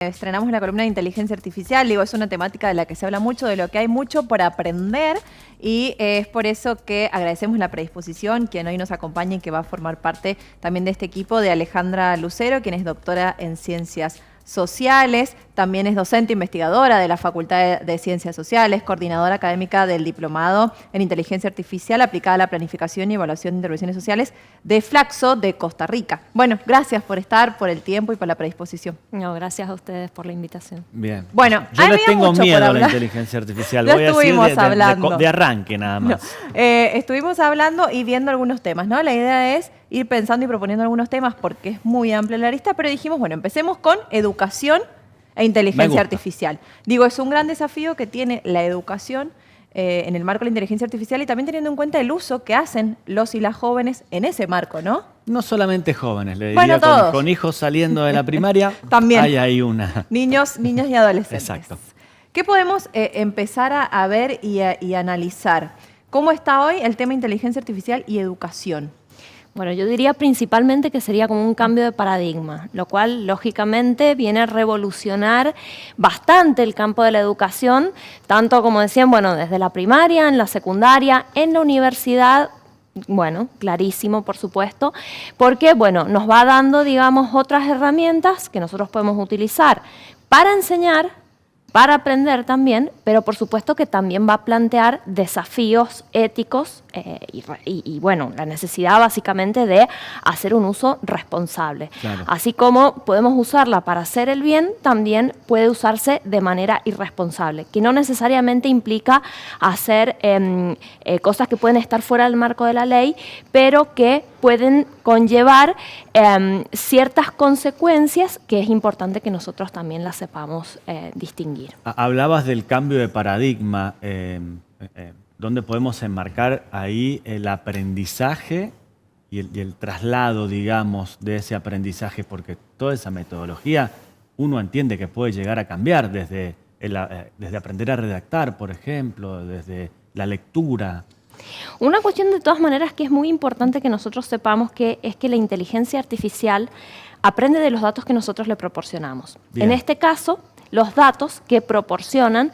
Estrenamos la columna de inteligencia artificial, digo, es una temática de la que se habla mucho, de lo que hay mucho por aprender y es por eso que agradecemos la predisposición, quien hoy nos acompaña y que va a formar parte también de este equipo, de Alejandra Lucero, quien es doctora en Ciencias Sociales, también es docente investigadora de la Facultad de Ciencias Sociales, coordinadora académica del Diplomado en Inteligencia Artificial aplicada a la planificación y evaluación de intervenciones sociales de Flaxo de Costa Rica. Bueno, gracias por estar, por el tiempo y por la predisposición. No, gracias a ustedes por la invitación. Bien. Bueno, yo le tengo miedo a la inteligencia artificial. Ya voy estuvimos a decir hablando. de arranque nada más. No. Estuvimos hablando y viendo algunos temas, ¿no? La idea es ir pensando y proponiendo algunos temas porque es muy amplia la lista, pero dijimos, bueno, empecemos con educación e inteligencia artificial. Digo, es un gran desafío que tiene la educación en el marco de la inteligencia artificial y también teniendo en cuenta el uso que hacen los y las jóvenes en ese marco, ¿no? No solamente jóvenes, le Bueno, diría todos. con hijos saliendo de la primaria, También. hay ahí una. Niños y adolescentes. Exacto. ¿Qué podemos empezar a ver y analizar? ¿Cómo está hoy el tema inteligencia artificial y educación? Bueno, yo diría principalmente que sería como un cambio de paradigma, lo cual lógicamente viene a revolucionar bastante el campo de la educación, tanto como decían, bueno, desde la primaria, en la secundaria, en la universidad. Bueno, clarísimo, por supuesto, porque, bueno, nos va dando, digamos, otras herramientas que nosotros podemos utilizar para enseñar, para aprender también, pero por supuesto que también va a plantear desafíos éticos y bueno, la necesidad básicamente de hacer un uso responsable. Claro. Así como podemos usarla para hacer el bien, también puede usarse de manera irresponsable, que no necesariamente implica hacer cosas que pueden estar fuera del marco de la ley, pero que pueden conllevar ciertas consecuencias que es importante que nosotros también las sepamos distinguir. Hablabas del cambio de paradigma, ¿dónde podemos enmarcar ahí el aprendizaje y el traslado, digamos, de ese aprendizaje? Porque toda esa metodología uno entiende que puede llegar a cambiar desde aprender a redactar, por ejemplo, desde la lectura. Una cuestión de todas maneras que es muy importante que nosotros sepamos es que la inteligencia artificial aprende de los datos que nosotros le proporcionamos. Bien. En este caso, los datos que proporcionan,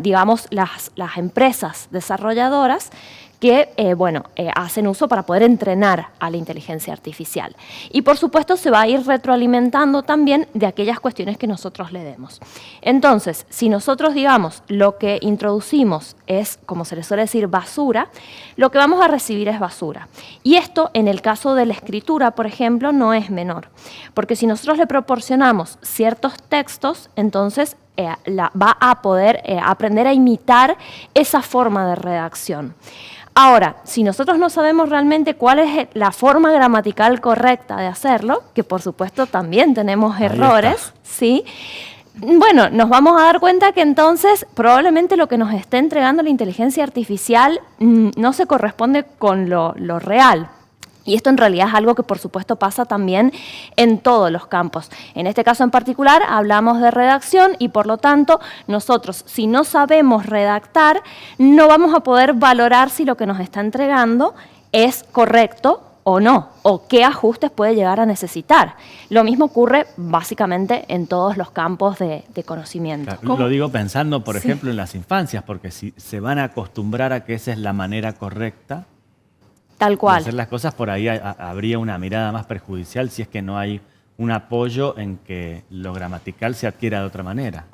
digamos, las empresas desarrolladoras que, hacen uso para poder entrenar a la inteligencia artificial. Y, por supuesto, se va a ir retroalimentando también de aquellas cuestiones que nosotros le demos. Entonces, si nosotros, digamos, lo que introducimos es, como se le suele decir, basura, lo que vamos a recibir es basura. Y esto, en el caso de la escritura, por ejemplo, no es menor. Porque si nosotros le proporcionamos ciertos textos, entonces va a poder aprender a imitar esa forma de redacción. Ahora, si nosotros no sabemos realmente cuál es la forma gramatical correcta de hacerlo, que por supuesto también tenemos errores, ¿sí? Bueno, nos vamos a dar cuenta que entonces probablemente lo que nos esté entregando la inteligencia artificial no se corresponde con lo real. Y esto en realidad es algo que por supuesto pasa también en todos los campos. En este caso en particular hablamos de redacción y por lo tanto nosotros si no sabemos redactar no vamos a poder valorar si lo que nos está entregando es correcto o no, o qué ajustes puede llegar a necesitar. Lo mismo ocurre básicamente en todos los campos de conocimiento. Claro, lo digo pensando, por ejemplo, en las infancias, porque si se van a acostumbrar a que esa es la manera correcta, tal cual. De hacer las cosas, por ahí habría una mirada más perjudicial si es que no hay un apoyo en que lo gramatical se adquiera de otra manera.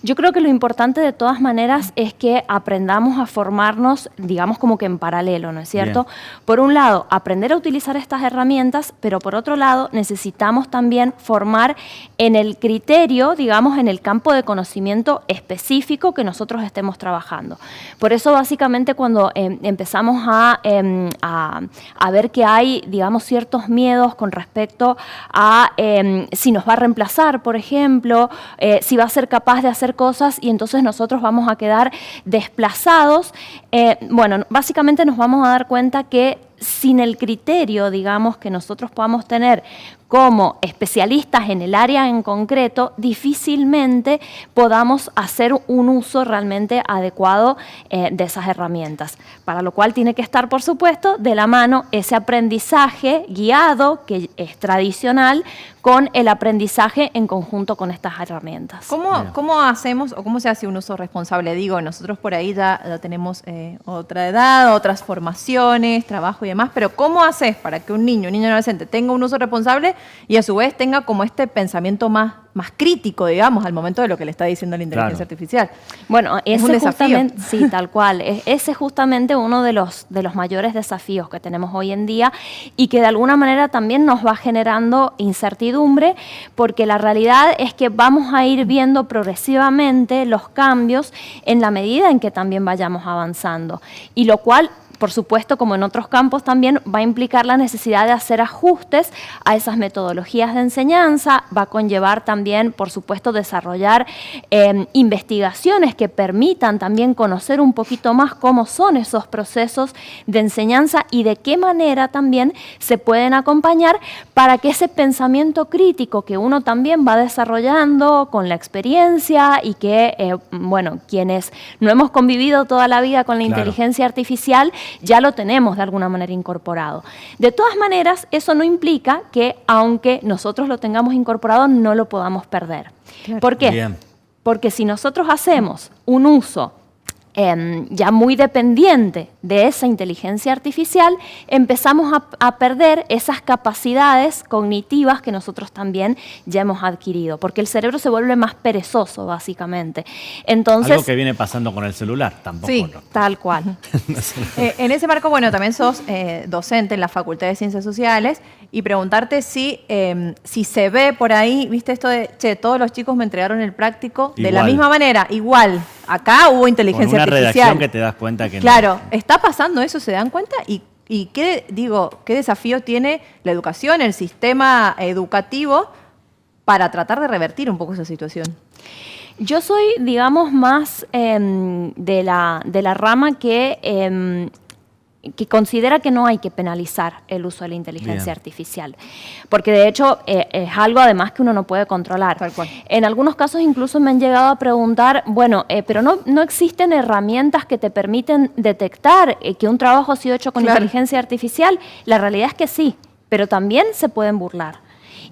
Yo creo que lo importante de todas maneras es que aprendamos a formarnos, digamos como que en paralelo, ¿no es cierto? Bien. Por un lado, aprender a utilizar estas herramientas, pero por otro lado, necesitamos también formar en el criterio, digamos, en el campo de conocimiento específico que nosotros estemos trabajando. Por eso, básicamente, cuando empezamos a ver que hay, digamos, ciertos miedos con respecto a si nos va a reemplazar, por ejemplo, si va a ser capaz de hacer cosas y entonces nosotros vamos a quedar desplazados. Bueno, básicamente nos vamos a dar cuenta que sin el criterio, digamos, que nosotros podamos tener como especialistas en el área en concreto, difícilmente podamos hacer un uso realmente adecuado de esas herramientas. Para lo cual tiene que estar, por supuesto, de la mano ese aprendizaje guiado, que es tradicional, con el aprendizaje en conjunto con estas herramientas. ¿Cómo hacemos o cómo se hace un uso responsable? Digo, nosotros por ahí ya tenemos otra edad, otras formaciones, trabajo y demás, pero ¿cómo haces para que un niño adolescente tenga un uso responsable y a su vez tenga como este pensamiento más crítico, digamos, al momento de lo que le está diciendo la inteligencia artificial? Bueno, es un desafío. Sí, tal cual. Ese es justamente uno de los mayores desafíos que tenemos hoy en día y que de alguna manera también nos va generando incertidumbre, porque la realidad es que vamos a ir viendo progresivamente los cambios en la medida en que también vayamos avanzando. Y lo cual, por supuesto, como en otros campos también, va a implicar la necesidad de hacer ajustes a esas metodologías de enseñanza, va a conllevar también, por supuesto, desarrollar investigaciones que permitan también conocer un poquito más cómo son esos procesos de enseñanza y de qué manera también se pueden acompañar para que ese pensamiento crítico que uno también va desarrollando con la experiencia y que, bueno, quienes no hemos convivido toda la vida con la inteligencia artificial, ya lo tenemos de alguna manera incorporado. De todas maneras, eso no implica que, aunque nosotros lo tengamos incorporado, no lo podamos perder. Claro. ¿Por qué? Bien. Porque si nosotros hacemos un uso ya muy dependiente de esa inteligencia artificial, empezamos a perder esas capacidades cognitivas que nosotros también ya hemos adquirido, porque el cerebro se vuelve más perezoso, básicamente. Entonces, algo que viene pasando con el celular, tampoco. Sí, ¿no? tal cual. En ese marco, bueno, también sos docente en la Facultad de Ciencias Sociales y preguntarte si se ve por ahí, viste esto de, che, todos los chicos me entregaron el práctico de la misma manera, igual. Acá hubo inteligencia Con una artificial. redacción que te das cuenta que claro, no. ¿está pasando eso? ¿Se dan cuenta? ¿Y qué desafío tiene la educación, el sistema educativo para tratar de revertir un poco esa situación? Yo soy, digamos, más de la rama que considera que no hay que penalizar el uso de la inteligencia artificial. Porque de hecho es algo además que uno no puede controlar. Tal cual. En algunos casos incluso me han llegado a preguntar, bueno, pero no existen herramientas que te permiten detectar que un trabajo ha sido hecho con inteligencia artificial. La realidad es que sí, pero también se pueden burlar.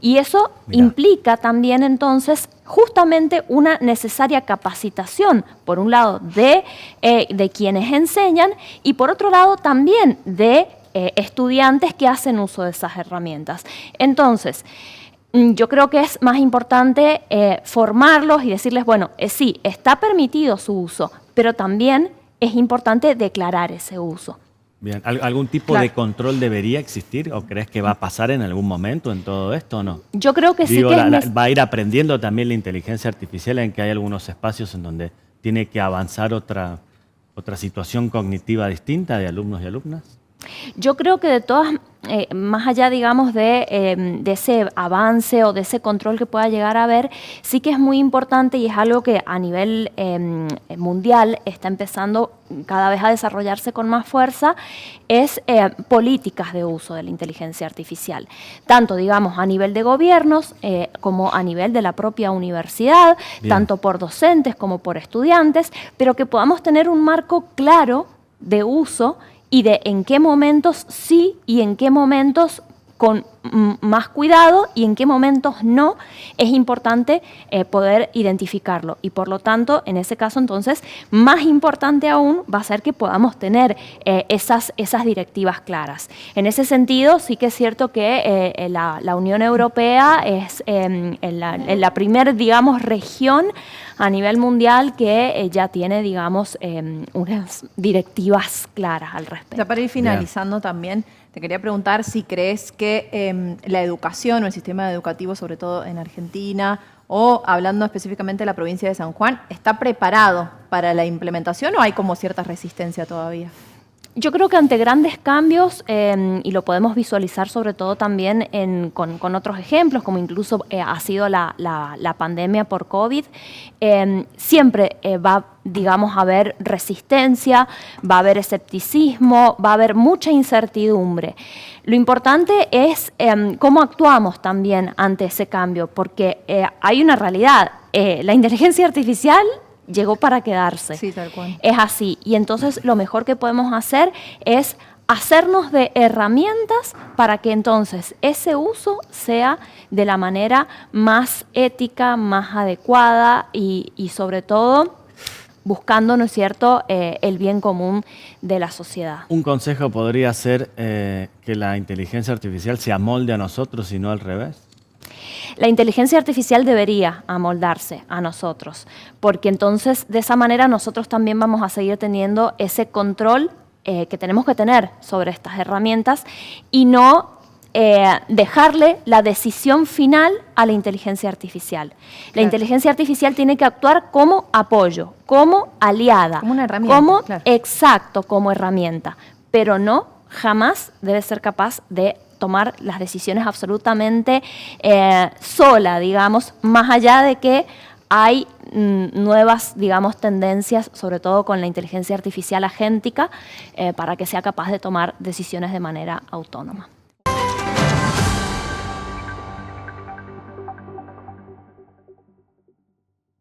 Y eso implica también entonces justamente una necesaria capacitación, por un lado, de quienes enseñan y por otro lado también de estudiantes que hacen uso de esas herramientas. Entonces, yo creo que es más importante formarlos y decirles, bueno, sí, está permitido su uso, pero también es importante declarar ese uso. Bien. ¿Algún tipo de control debería existir o crees que va a pasar en algún momento en todo esto o no? Yo creo que sí que va a ir aprendiendo también la inteligencia artificial en que hay algunos espacios en donde tiene que avanzar otra situación cognitiva distinta de alumnos y alumnas. Yo creo que de todas, más allá, digamos, de ese avance o de ese control que pueda llegar a haber, sí que es muy importante y es algo que a nivel mundial está empezando cada vez a desarrollarse con más fuerza, es políticas de uso de la inteligencia artificial. Tanto, digamos, a nivel de gobiernos como a nivel de la propia universidad, tanto por docentes como por estudiantes, pero que podamos tener un marco claro de uso y de en qué momentos sí y en qué momentos con más cuidado y en qué momentos no, es importante poder identificarlo. Y por lo tanto, en ese caso entonces, más importante aún va a ser que podamos tener esas directivas claras. En ese sentido, sí que es cierto que la Unión Europea es la primera, digamos, región a nivel mundial que ya tiene, digamos, unas directivas claras al respecto. Ya para ir finalizando también, te quería preguntar si crees que la educación o el sistema educativo, sobre todo en Argentina, o hablando específicamente de la provincia de San Juan, ¿está preparado para la implementación o hay como cierta resistencia todavía? Yo creo que ante grandes cambios, y lo podemos visualizar sobre todo también con otros ejemplos, como incluso ha sido la pandemia por COVID, siempre va, digamos, a haber resistencia, va a haber escepticismo, va a haber mucha incertidumbre. Lo importante es cómo actuamos también ante ese cambio, porque hay una realidad. La inteligencia artificial llegó para quedarse. Sí, tal cual. Es así. Y entonces lo mejor que podemos hacer es hacernos de herramientas para que entonces ese uso sea de la manera más ética, más adecuada y sobre todo buscando, ¿no es cierto?, el bien común de la sociedad. Un consejo podría ser que la inteligencia artificial se amolde a nosotros y no al revés. La inteligencia artificial debería amoldarse a nosotros, porque entonces de esa manera nosotros también vamos a seguir teniendo ese control que tenemos que tener sobre estas herramientas y no dejarle la decisión final a la inteligencia artificial. La inteligencia artificial tiene que actuar como apoyo, como aliada. Como una herramienta, claro. Exacto, como herramienta, pero no, jamás debe ser capaz de tomar las decisiones absolutamente sola, digamos, más allá de que hay nuevas, digamos, tendencias, sobre todo con la inteligencia artificial agéntica, para que sea capaz de tomar decisiones de manera autónoma.